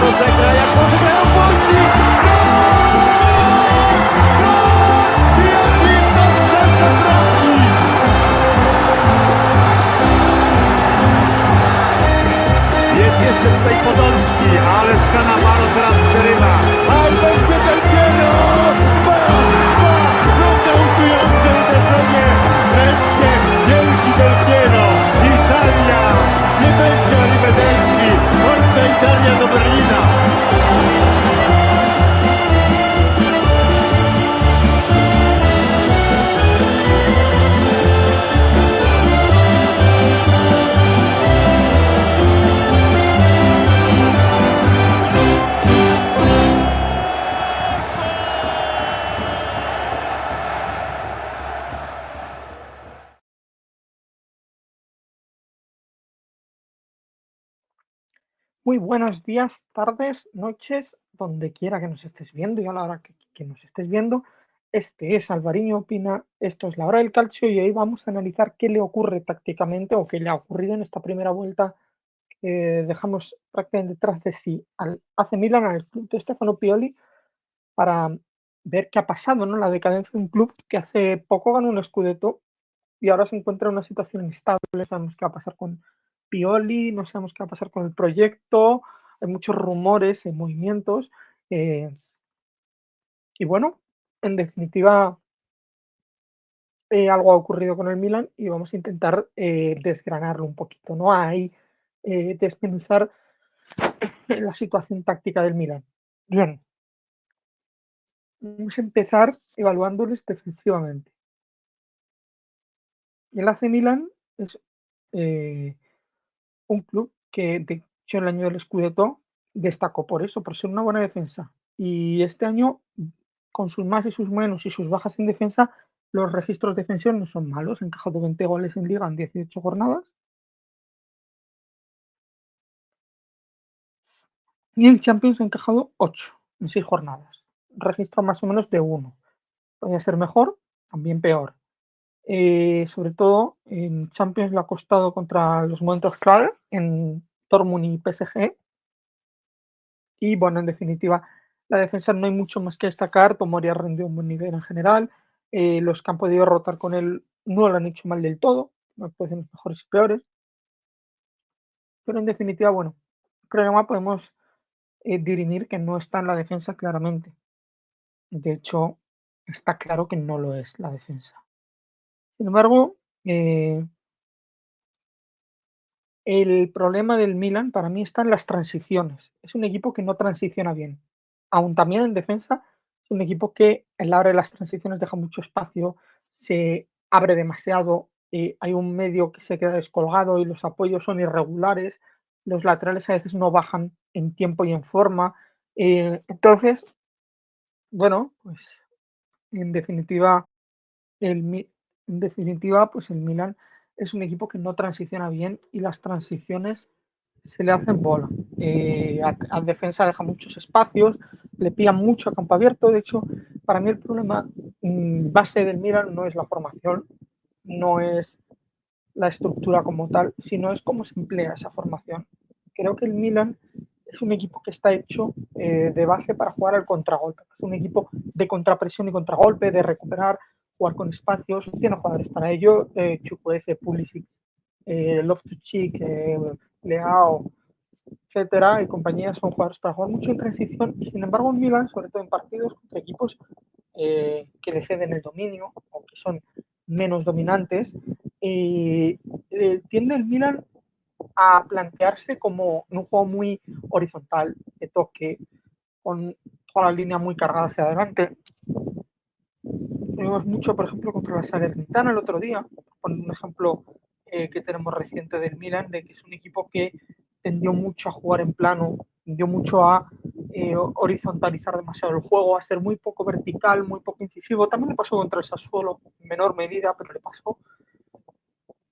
lo zagra, jak może grają Polski! Jest jeszcze tutaj Podolski, ale z Cannavaro teraz przerywa. A będzie Del Piero! Nokautujące uderzenie! Wreszcie wielki Del Piero! Italia! Nie będzie arrivederci! Forza Italia do Berlina! Muy buenos días, tardes, noches, donde quiera que nos estés viendo y a la hora que nos estés viendo. Este es Alvariño Opina, esto es la hora del calcio y hoy vamos a analizar qué le ocurre tácticamente o qué le ha ocurrido en esta primera vuelta que dejamos prácticamente detrás de sí al AC Milan, al club de Stefano Pioli, para ver qué ha pasado, ¿no? La decadencia de un club que hace poco ganó un Scudetto y ahora se encuentra en una situación instable. No sabemos qué va a pasar con Pioli, no sabemos qué va a pasar con el proyecto, hay muchos rumores, hay movimientos. Y bueno, en definitiva, algo ha ocurrido con el Milan y vamos a intentar desgranarlo un poquito, ¿no? Ahí desmenuzar la situación táctica del Milan. Bien, vamos a empezar evaluándoles defensivamente. Y el AC Milan es eh, un club que, de hecho, el año del Scudetto destacó por eso, por ser una buena defensa. Y este año, con sus más y sus menos y sus bajas en defensa, los registros defensivos no son malos. Ha encajado 20 goles en Liga en 18 jornadas. Y en Champions ha encajado 8 en 6 jornadas. Registro más o menos de 1. Podría ser mejor, también peor. Sobre todo en Champions le ha costado contra los momentos clave, en Dortmund y PSG. Y bueno, en definitiva, la defensa no hay mucho más que destacar. Tomori ha rendido un buen nivel en general. Los que han podido rotar con él no lo han hecho mal del todo. No pueden ser mejores y peores. Pero en definitiva, bueno, el problema podemos dirimir que no está en la defensa claramente. De hecho, está claro que no lo es la defensa. Sin embargo, el problema del Milan para mí está en las transiciones. Es un equipo que no transiciona bien. Aún también en defensa, es un equipo que en la hora de las transiciones deja mucho espacio, se abre demasiado, hay un medio que se queda descolgado y los apoyos son irregulares, los laterales a veces no bajan en tiempo y en forma. Entonces, bueno, pues en definitiva, el, en definitiva, pues el Milan es un equipo que no transiciona bien y las transiciones se le hacen bola. A defensa deja muchos espacios, le pillan mucho a campo abierto. De hecho, para mí el problema base del Milan no es la formación, no es la estructura como tal, sino es cómo se emplea esa formación. Creo que el Milan es un equipo que está hecho de base para jugar al contragolpe. Es un equipo de contrapresión y contragolpe, de recuperar, jugar con espacios. Tiene jugadores para ello. Chukwueze, Pulisic, Loftus-Cheek, Leao, etcétera, y compañía son jugadores para jugar mucho en transición. Y sin embargo, en Milan, sobre todo en partidos contra equipos que le ceden el dominio o que son menos dominantes, tiende el Milan a plantearse como un juego muy horizontal, de toque, con toda la línea muy cargada hacia adelante. Tuvimos mucho, por ejemplo, contra la Salernitana el otro día, con un ejemplo que tenemos reciente del Milan, de que es un equipo que tendió mucho a jugar en plano, tendió mucho a horizontalizar demasiado el juego, a ser muy poco vertical, muy poco incisivo. También le pasó contra el Sassuolo, en menor medida, pero le pasó.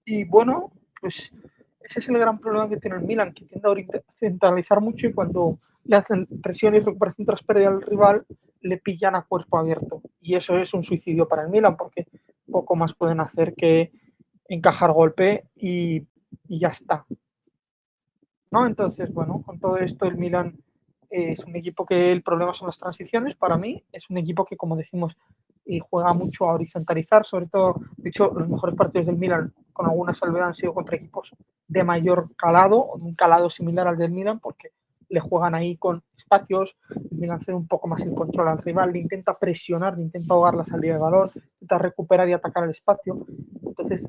Y bueno, pues ese es el gran problema que tiene el Milan, que tiende a horizontalizar mucho y cuando le hacen presión y recuperación tras pérdida al rival, le pillan a cuerpo abierto. Y eso es un suicidio para el Milan, porque poco más pueden hacer que encajar golpe y ya está. ¿No? Entonces, bueno, con todo esto el Milan Es un equipo que el problema son las transiciones para mí. Es un equipo que, como decimos, juega mucho a horizontalizar. Sobre todo, de hecho, los mejores partidos del Milan, con alguna salvedad, han sido contra equipos de mayor calado, o de un calado similar al del Milan, porque le juegan ahí con espacios. El Milan cede un poco más el control al rival, le intenta presionar, le intenta ahogar la salida de balón, intenta recuperar y atacar el espacio. Entonces,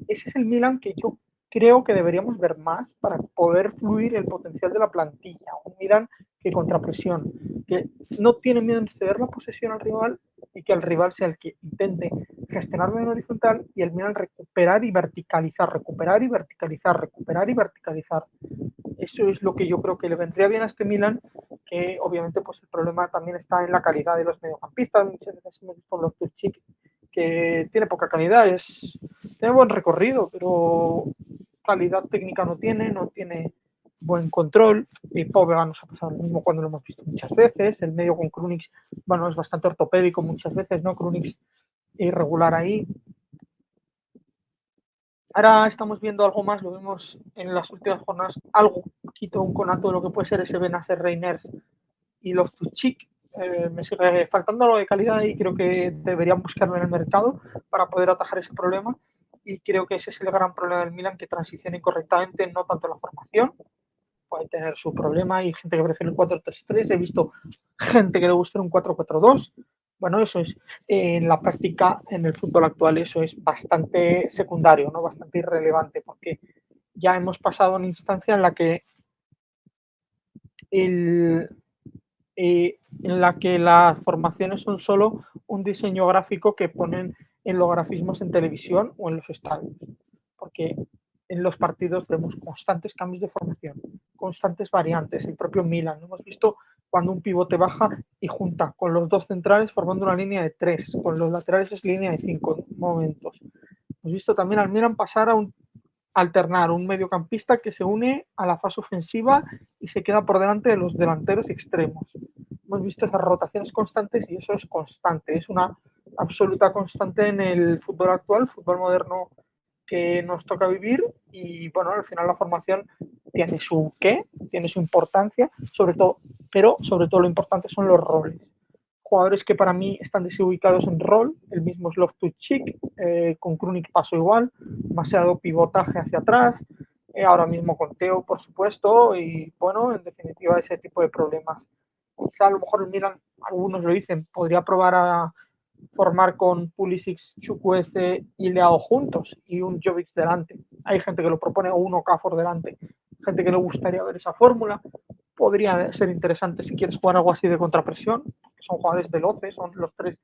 ese es el Milan que yo creo que deberíamos ver más para poder fluir el potencial de la plantilla. Un Milan que contrapresión, que no tiene miedo en ceder la posesión al rival y que el rival sea el que intente gestionarlo en horizontal y el Milan recuperar y verticalizar, recuperar y verticalizar, recuperar y verticalizar. Eso es lo que yo creo que le vendría bien a este Milan, que obviamente pues el problema también está en la calidad de los mediocampistas. Muchas veces hemos visto los Tuchik que tiene poca calidad, tiene buen recorrido, pero calidad técnica no tiene, no tiene buen control. Y Povega nos ha pasado lo mismo cuando lo hemos visto muchas veces. El medio con Krunic, bueno, es bastante ortopédico muchas veces, ¿no? Krunic irregular ahí. Ahora estamos viendo algo más, lo vimos en las últimas jornadas, algo, poquito, un conato de lo que puede ser ese Benacer Reiners y los Tuchik. Me sigue faltando algo de calidad y creo que deberían buscarlo en el mercado para poder atajar ese problema. Y creo que ese es el gran problema del Milan, que transicione correctamente, no tanto la formación, puede tener su problema. Hay gente que prefiere el 4-3-3, he visto gente que le gusta un 4-4-2. Bueno, eso es en la práctica, en el fútbol actual, eso es bastante secundario, ¿no? Bastante irrelevante, porque ya hemos pasado a una instancia en la que el, en la que las formaciones son solo un diseño gráfico que ponen en los grafismos en televisión o en los estadios. Porque en los partidos vemos constantes cambios de formación, constantes variantes. El propio Milan, hemos visto cuando un pivote baja y junta con los dos centrales formando una línea de 3, con los laterales es línea de 5 momentos. Hemos visto también al Milan pasar a alternar un mediocampista que se une a la fase ofensiva y se queda por delante de los delanteros extremos. Hemos visto esas rotaciones constantes y eso es constante, es una absoluta constante en el fútbol actual, fútbol moderno que nos toca vivir. Y bueno, al final la formación tiene su qué, tiene su importancia, sobre todo, pero sobre todo lo importante son los roles. Jugadores que para mí están desubicados en rol, el mismo es Loftus-Cheek, con Krunic pasó igual, demasiado pivotaje hacia atrás, ahora mismo con Teo, por supuesto, y bueno, en definitiva ese tipo de problemas. Quizá a lo mejor miran, algunos lo dicen, podría probar a formar con Pulisic, Chukwueze y Leao juntos y un Jovic delante. Hay gente que lo propone o un Okafor delante. Gente que le gustaría ver esa fórmula. Podría ser interesante si quieres jugar algo así de contrapresión. Son jugadores veloces, son los tres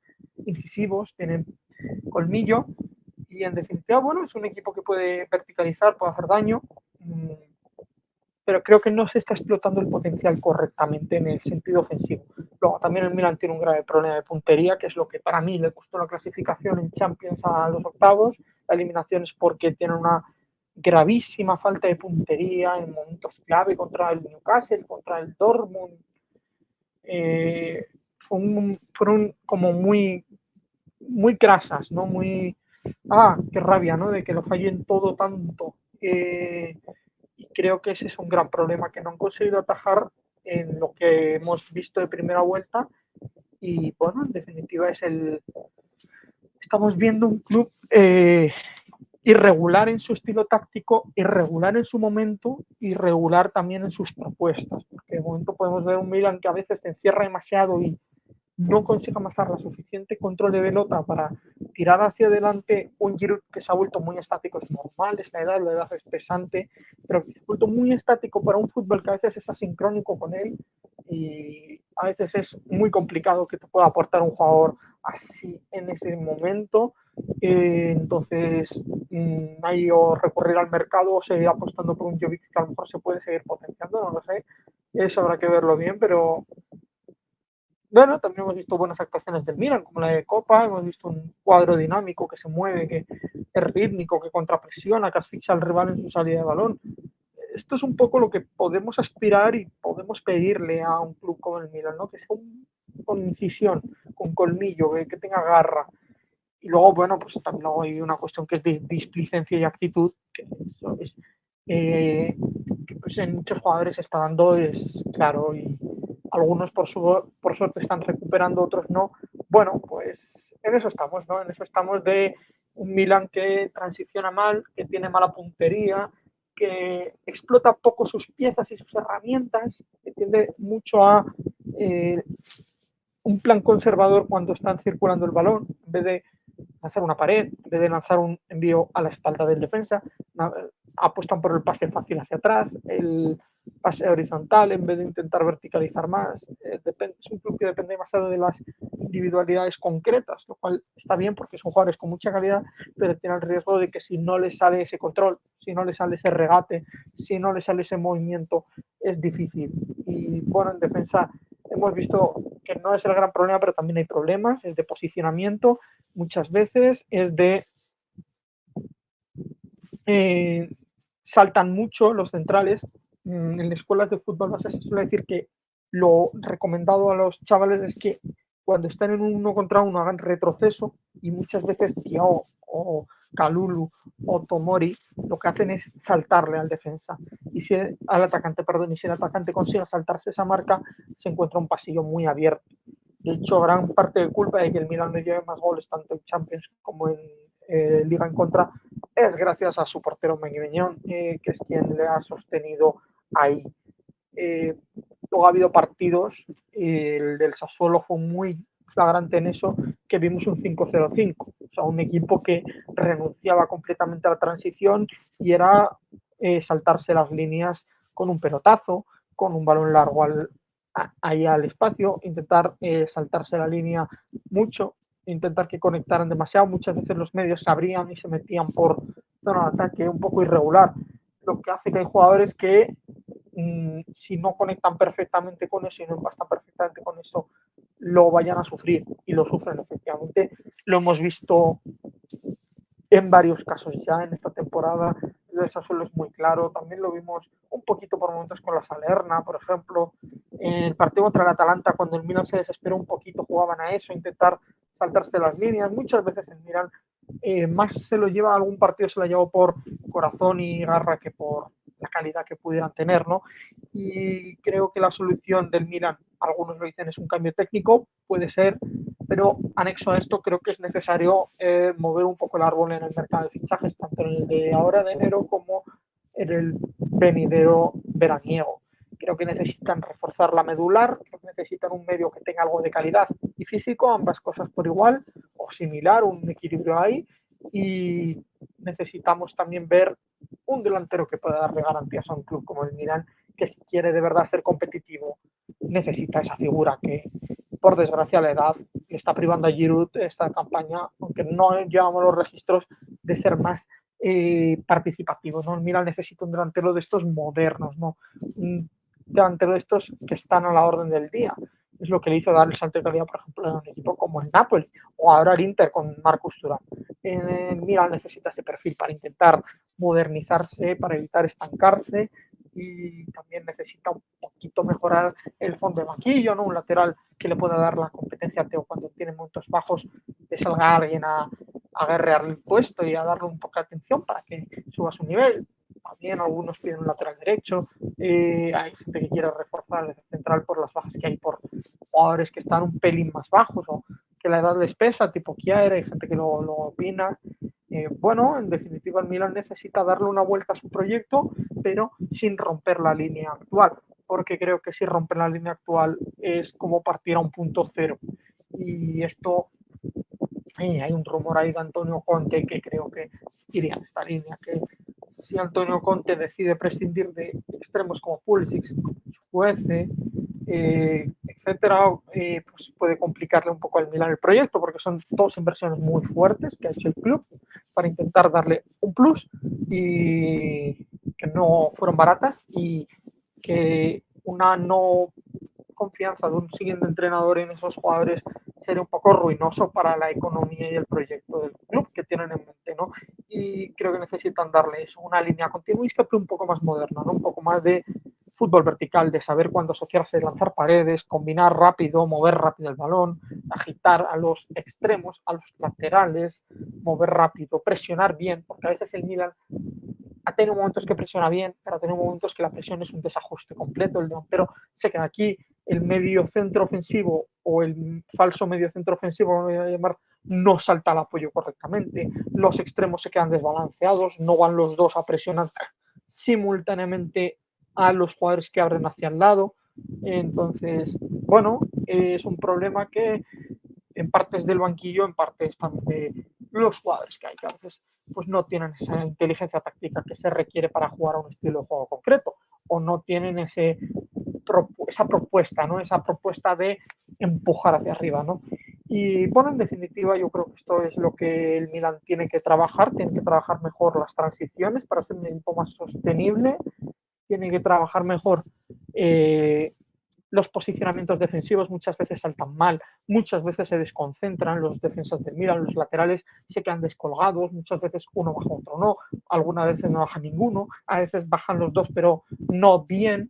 incisivos, tienen colmillo y en definitiva, bueno, es un equipo que puede verticalizar, puede hacer daño, pero creo que no se está explotando el potencial correctamente en el sentido ofensivo. Luego, también el Milan tiene un grave problema de puntería, que es lo que para mí le costó la clasificación en Champions a los octavos. La eliminación es porque tiene una gravísima falta de puntería en momentos clave contra el Newcastle, contra el Dortmund. Fueron como muy grasas, ¿no? Qué rabia, ¿no? De que lo fallen todo tanto. Y creo que ese es un gran problema que no han conseguido atajar en lo que hemos visto de primera vuelta. Y bueno, en definitiva estamos viendo un club irregular en su estilo táctico, irregular en su momento, irregular también en sus propuestas. Porque de momento podemos ver un Milan que a veces se encierra demasiado y no consigue amasar la suficiente control de pelota para tirar hacia adelante. Un Giroud que se ha vuelto muy estático, es normal, es la edad es pesante, pero que se ha vuelto muy estático para un fútbol que a veces es asincrónico con él y a veces es muy complicado que te pueda aportar un jugador así en ese momento. Entonces, hay o recurrir al mercado o seguir apostando por un Jovic que a lo mejor se puede seguir potenciando, no lo sé. Eso habrá que verlo bien, pero bueno, también hemos visto buenas actuaciones del Milan, como la de Copa, hemos visto un cuadro dinámico que se mueve, que es rítmico, que contrapresiona, que asfixia al rival en su salida de balón. Esto es un poco lo que podemos aspirar y podemos pedirle a un club como el Milan, ¿no? Que sea con incisión, con colmillo, que tenga garra. Y luego, bueno, pues también luego hay una cuestión que es de displicencia y actitud, que eso es, que pues en muchos jugadores está dando, es claro, y algunos por suerte están recuperando, otros no. Bueno, pues en eso estamos, ¿no? En eso estamos de un Milan que transiciona mal, que tiene mala puntería, que explota poco sus piezas y sus herramientas, que tiende mucho a eh, un plan conservador cuando están circulando el balón, en vez de lanzar una pared, en vez de lanzar un envío a la espalda del defensa, apuestan por el pase fácil hacia atrás, el pase horizontal en vez de intentar verticalizar más. Es un club que depende demasiado de las individualidades concretas, lo cual está bien porque son jugadores con mucha calidad, pero tiene el riesgo de que si no les sale ese control, si no les sale ese regate, si no les sale ese movimiento, es difícil. Y bueno, en defensa hemos visto que no es el gran problema, pero también hay problemas, es de posicionamiento, muchas veces, es de eh, saltan mucho los centrales. En las escuelas de fútbol base se suele decir que lo recomendado a los chavales es que cuando están en un uno contra uno hagan retroceso, y muchas veces Tiao o Kalulu o Tomori lo que hacen es saltarle al defensa y si al atacante, perdón, y si el atacante consigue saltarse esa marca se encuentra un pasillo muy abierto. De hecho, gran parte de culpa de que el Milan no lleve más goles tanto en Champions como en Liga en contra es gracias a su portero Meguiñón, que es quien le ha sostenido ahí. Luego ha habido partidos, el del Sassuolo fue muy flagrante en eso, que vimos un 5-0-5, o sea, un equipo que renunciaba completamente a la transición y era saltarse las líneas con un pelotazo, con un balón largo ahí al espacio, intentar saltarse la línea mucho, intentar que conectaran demasiado. Muchas veces los medios se abrían y se metían por zona de ataque un poco irregular, lo que hace que hay jugadores que si no conectan perfectamente con eso y no empastan perfectamente con eso, lo vayan a sufrir y lo sufren efectivamente. Lo hemos visto en varios casos ya en esta temporada. El Sassuolo es muy claro. También lo vimos un poquito por momentos con la Salerna, por ejemplo. En el partido contra el Atalanta, cuando el Milan se desesperó un poquito, jugaban a eso, intentar saltarse las líneas. Muchas veces el Milan más se lo lleva, algún partido se lo llevó por corazón y garra que por la calidad que pudieran tener, ¿no? Y creo que la solución del Milan, algunos lo dicen, es un cambio técnico, puede ser, pero anexo a esto creo que es necesario mover un poco el árbol en el mercado de fichajes, tanto en el de ahora de enero como en el venidero veraniego. Creo que necesitan reforzar la medular, creo que necesitan un medio que tenga algo de calidad y físico, ambas cosas por igual o similar, un equilibrio ahí, y necesitamos también ver un delantero que pueda darle garantías a un club como el Milan, que si quiere de verdad ser competitivo necesita esa figura que por desgracia la edad le está privando a Giroud esta campaña, aunque no llevamos los registros de ser más participativo, ¿no? El Milan necesita un delantero de estos modernos, ¿no? Un delantero de estos que están a la orden del día. Es lo que le hizo dar el salto de calidad, por ejemplo, en un equipo como el Napoli o ahora el Inter con Marcus Thuram. El Milan necesita ese perfil para intentar modernizarse, para evitar estancarse, y también necesita un poquito mejorar el fondo de banquillo, ¿no? Un lateral que le pueda dar la competencia a Teo cuando tiene momentos bajos, que salga alguien a guerrear el puesto y a darle un poco de atención para que suba su nivel. También algunos piden un lateral derecho, hay gente que quiere reforzar el central por las bajas que hay por jugadores que están un pelín más bajos o que la edad les pesa, tipo Kjaer, hay gente que lo opina. Bueno, en definitiva el Milan necesita darle una vuelta a su proyecto, pero sin romper la línea actual, porque creo que si rompen la línea actual es como partir a un punto cero. Y esto, hay un rumor ahí de Antonio Conte que creo que iría en esta línea, que si Antonio Conte decide prescindir de extremos como Pulisic, Chukwueze, etcétera, pues puede complicarle un poco al Milan el proyecto, porque son dos inversiones muy fuertes que ha hecho el club para intentar darle un plus y que no fueron baratas, y que una no confianza de un siguiente entrenador en esos jugadores sería un poco ruinoso para la economía y el proyecto del club que tienen en mente, ¿no? Y creo que necesitan darle eso, una línea continuista, pero un poco más moderna, ¿no? Un poco más de fútbol vertical, de saber cuándo asociarse, lanzar paredes, combinar rápido, mover rápido el balón, agitar a los extremos, a los laterales, mover rápido, presionar bien, porque a veces el Milan ha tenido momentos que presiona bien, pero ha tenido momentos que la presión es un desajuste completo, el delantero se queda aquí, el medio centro ofensivo o el falso medio centro ofensivo, lo voy a llamar, no salta al apoyo correctamente, los extremos se quedan desbalanceados, no van los dos a presionar simultáneamente a los jugadores que abren hacia el lado. Entonces, bueno, es un problema que en parte es del banquillo, en parte es también de los jugadores que hay, que a veces pues no tienen esa inteligencia táctica que se requiere para jugar a un estilo de juego concreto, o no tienen esa propuesta, ¿no? Esa propuesta de empujar hacia arriba, ¿no? Y bueno, en definitiva, yo creo que esto es lo que el Milan tiene que trabajar mejor las transiciones para ser un equipo más sostenible, tiene que trabajar mejor los posicionamientos defensivos, muchas veces saltan mal, muchas veces se desconcentran los defensas del Milan, los laterales se quedan descolgados, muchas veces uno baja, otro no, algunas veces no baja ninguno, a veces bajan los dos pero no bien,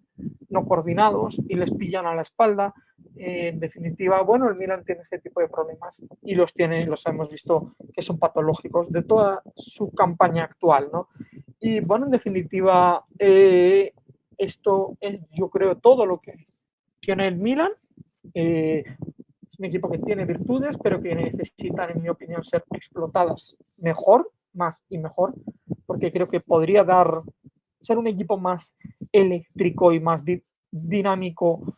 no coordinados y les pillan a la espalda. En definitiva, bueno, el Milan tiene ese tipo de problemas y los hemos visto que son patológicos de toda su campaña actual, ¿no? Y bueno, en definitiva, esto es, yo creo, todo lo que tiene el Milan. Es un equipo que tiene virtudes, pero que necesitan, en mi opinión, ser explotadas mejor, más y mejor, porque creo que podría ser un equipo más eléctrico y más dinámico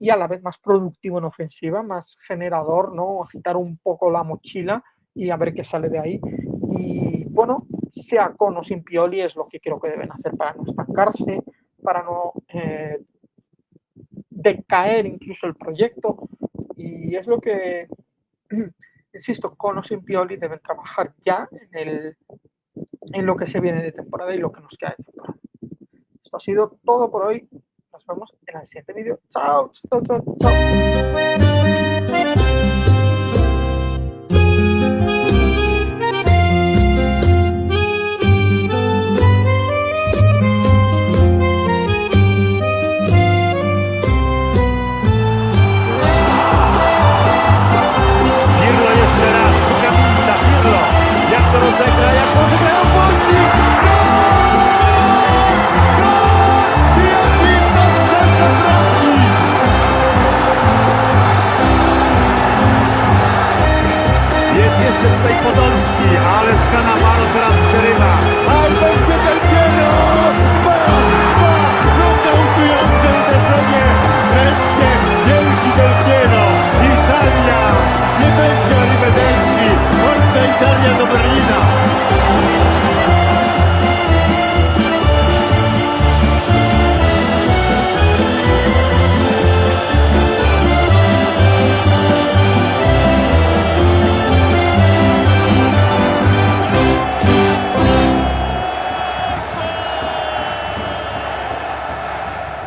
y a la vez más productivo en ofensiva, más generador, ¿no? Agitar un poco la mochila y a ver qué sale de ahí. Y bueno, sea con o sin Pioli es lo que creo que deben hacer para no estancarse, para no decaer incluso el proyecto, y es lo que, insisto, con o sin Pioli deben trabajar ya en lo que se viene de temporada y lo que nos queda de temporada. Esto ha sido todo por hoy. Nos vemos en el siguiente vídeo. Chao, chao, chao, chao. Tutaj Podolski, ależ Cannavaro teraz przerywa. A będzie del pieno! Nokautujące uderzenie! Wreszcie wielki del pieno! Italia! Nie będzie arrivederci! Forza Italia do Berlina!